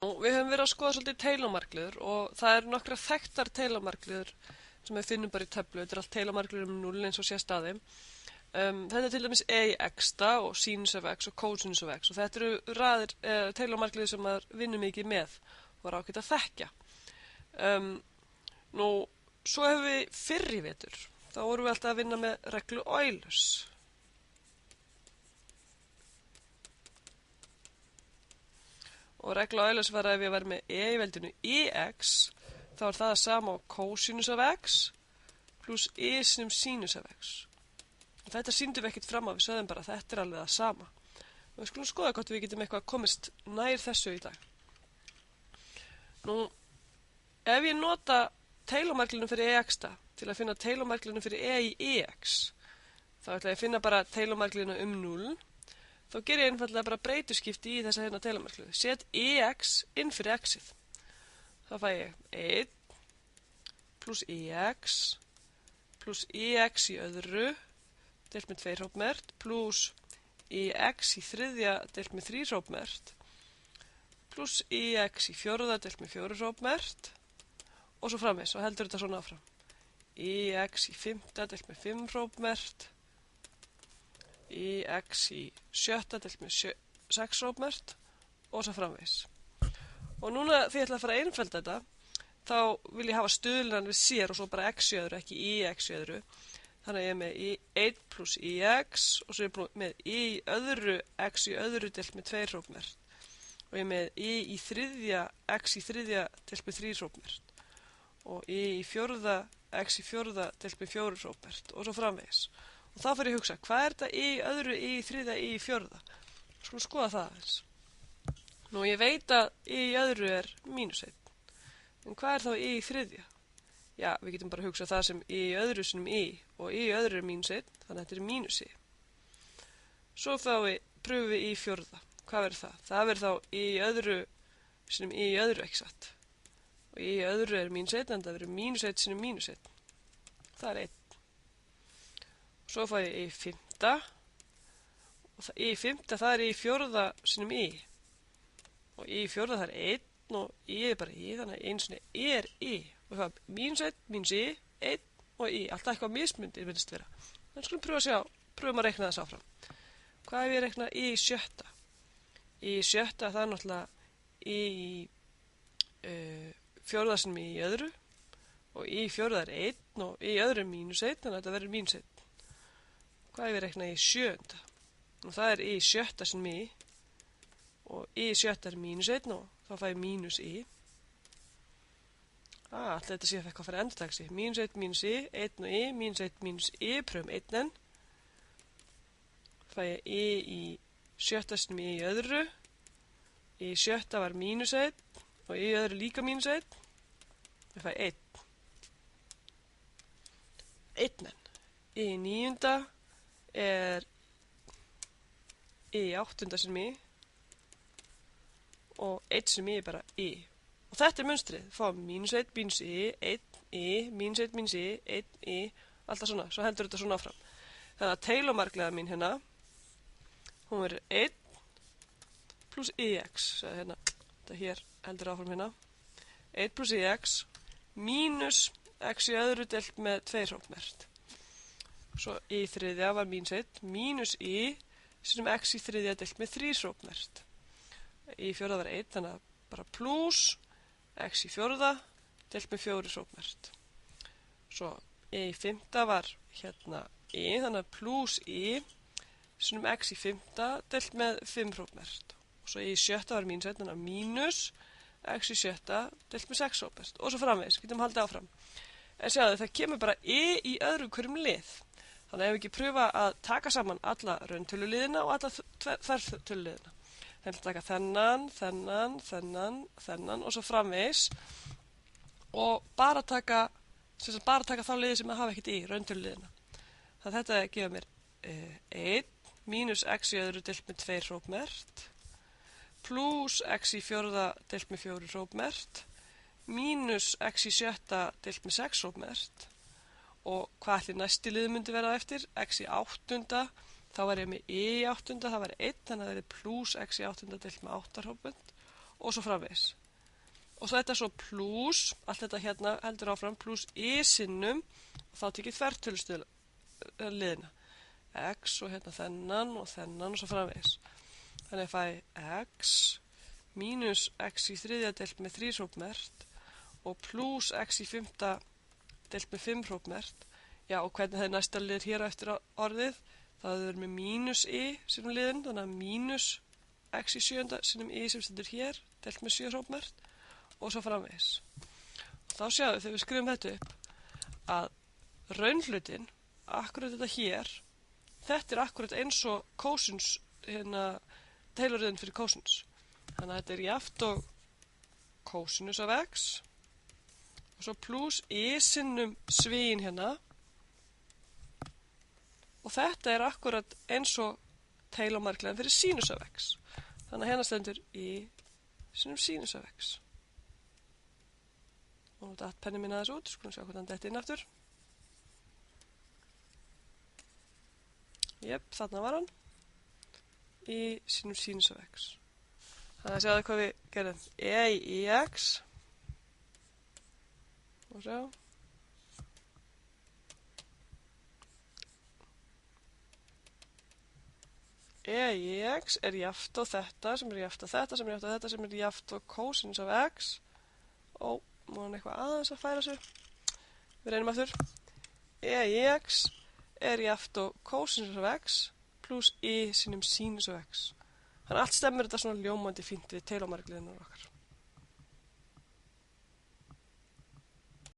Við höfum verið að skoða svolítið Taylor-margliður og það eru nokkra þekktar Taylor-margliður sem við finnum bara í töflu. Þetta er allt Taylor-margliður 0 eins og sést að þeim. Þetta er til dæmis e í x-ta og sinus of x og cosinus of x og þetta eru raðir Taylor-margliður sem maður vinnur mikið með og er ágætt að þekkja. Svo hefur við fyrr í vetur. Þá vorum við alltaf að vinna með reglu Eulers. Og regla Eulers var að ef ég væri með e í veldinu ex, þá er það sama á cosinus of x pluss e sinum sinus of x. Og þetta sýndum við ekkert fram á, við sögðum bara að þetta er alveg það sama. Og við skulum skoða hvort við getum eitthvað komist nær þessu í dag. Ef ég nota Taylor-marglinu fyrir ex-ta til að finna Taylor-marglinu fyrir e í ex, þá ætla ég að finna bara Taylor-marglinu 0. Þá ger ég einfallega bara breytuskipti í þessa hérna Taylor-margliðu. Set ex inn fyrir x-ið. Þá fæ ég 1 pluss ex í öðru deilt með 2 hrópmert pluss ex í þriðja deilt með 3 hrópmert pluss ex í fjórða deilt með 4 hrópmert og svo framvegis og heldur þetta svona áfram. Ex í fimmta deilt með 5 hrópmert ex í sjötta deilt með 6 hrópmert og svo framvegis. Og núna því ég ætla að fara að einfelda þetta, þá vil ég hafa stuðlan við sér og svo bara x í öðru, ekki ex í öðru. Þannig að ég er með 1 pluss ex og svo er ég með í öðru x í öðru deilt með 2 hrópmert. Og ég er með í þriðja x í þriðja deilt með 3 hrópmert. Og í fjórða x í fjórða deilt með 4 hrópmert og svo framvegis. Og þá fyrir ég að hugsa, hvað er þetta í öðru, í þriðja, í fjórða? Skulum skoða það aðeins. Ég veit að í öðru er mínus 1. En hvað er þá í þriðja? Já, við getum bara að hugsa það sem í öðru sinum í og í öðru er mínus 1, þannig að þetta er mínus í. Svo pröfum við í fjórða. Hvað verður það? Það verður þá í öðru sinum í öðru, ekki satt. Og í öðru er mínus 1, en það verður mínus 1 sinum mínus 1. Það er 1. Svo fæ ég í fimmta og í fimmta það er í fjórða sinum í og í fjórða það er 1 og í er bara í, þannig að einu sinni er í og það er mínus 1, mínus í, 1 og í, alltaf eitthvað mismundir virðist vera. Þannig skulum pröfum að reikna þess áfram. Hvað ef ég reikna í sjötta? Í sjötta það er náttúrulega í fjórða sinum í öðru og í fjórða er 1 og í öðru er mínus 1, þannig að þetta verður mínus 1. Hvað ef ég reikna í sjöunda? Og það er í sjötta sinum í og í sjötta er mínus 1 og þá fæ ég mínus í. Alltaf þetta sé að fekk að fara endurtagsi. Mínus 1 mínus í, 1 og í, mínus 1 mínus í, pröfum 1 enn. Fæ ég í sjötta sinum í öðru. Í sjötta var mínus 1 og í öðru líka mínus 1. Ég fæ 1. 1 enn. Í níunda er í áttunda sinum í og 1 sinum í er bara í. Og þetta er munstrið. Fáum mínus 1, mínus í, 1 í, mínus 1, mínus í, 1 í, alltaf svona. Svo heldur þetta svona áfram. Þannig að Taylor-margliða mín hérna, hún verður 1 pluss ex. Hérna, þetta hér heldur áfram hérna. 1 pluss ex mínus x í öðru deilt með 2 hrópmert. Svo í þriðja var mínus 1, mínus í, sinum x í þriðja deilt með 3 hrópmert. Í fjórða var 1, þannig að bara pluss x í fjórða deilt með 4 hrópmert. Svo í fimmta var hérna í, þannig að pluss í, sinum x í fimmta deilt með 5 hrópmert. Svo í sjötta var mínus 1, þannig að mínus x í sjötta deilt með 6 hrópmert. Og svo framvegis, getum haldið áfram. En sjáðu, það kemur bara í öðru hverjum lið. Þannig að ef við ekki pröfa að taka saman alla rauntöluliðina og alla þvertöluliðina. Þannig að taka þennan og svo framvegis og bara taka þá liði sem að hafa ekkert í rauntöluliðina. Þannig að þetta gefur mér 1 mínus x í öðru deilt með 2 hrópmert pluss x í fjórða deilt með 4 hrópmert mínus x í sjötta deilt með 6 hrópmert og hvað ætli næsti lið myndi vera eftir? X í áttunda, þá var ég með í áttunda, það var 1, þannig að það er pluss x í áttunda deilt með 8 hrópmert og svo framvegis. Og þetta svo pluss, allt þetta hérna heldur áfram, pluss y sinnum, og þá tekið þvertölustuðla liðina. X og hérna þennan og svo framvegis. Þannig að ég fæ x mínus x í þriðja deilt með 3 hrópmert og pluss x í 5. deilt með 5 hrópmert. Já, og hvernig það er næsta lið hér á eftir orðið? Það er með mínus y sinnum liðin, þannig að mínus x í 7. sinnum y sem stendur hér, deilt með 7 hrópmert og svo framvegis. Og þá sjáum við þegar við skrifum þetta upp að raunhlutin, akkurat þetta hér, þetta er akkurat eins og kósins, hérna, Taylor-röðin fyrir kósins. Þannig að þetta er jafnt og kósinus af x og svo pluss y sinnum svíin hérna og þetta er akkurat eins og Taylor-markleðin fyrir sínus af x. Þannig að hérna stendur y sinnum sínus af x. Og nú datt penni mín aðeins út, skulum sjá hvernig hann detti inn aftur. Jep, þarna var hann. Y sinnum sínus af x. Þannig að sjáðu hvað við gerðum. E í x. Og sjá. E í x er jafnt á þetta, sem er jafnt á þetta, sem er jafnt á þetta, sem er jafnt á kósinus af x. Ó, má hann eitthvað aðeins að færa sig. Við reynum aftur. E í x er jafnt á kósinus af x pluss y sinnum sínus af x. Þannig að allt stemmir þetta svona ljómandi fínt við Taylor-markliðinu okkar.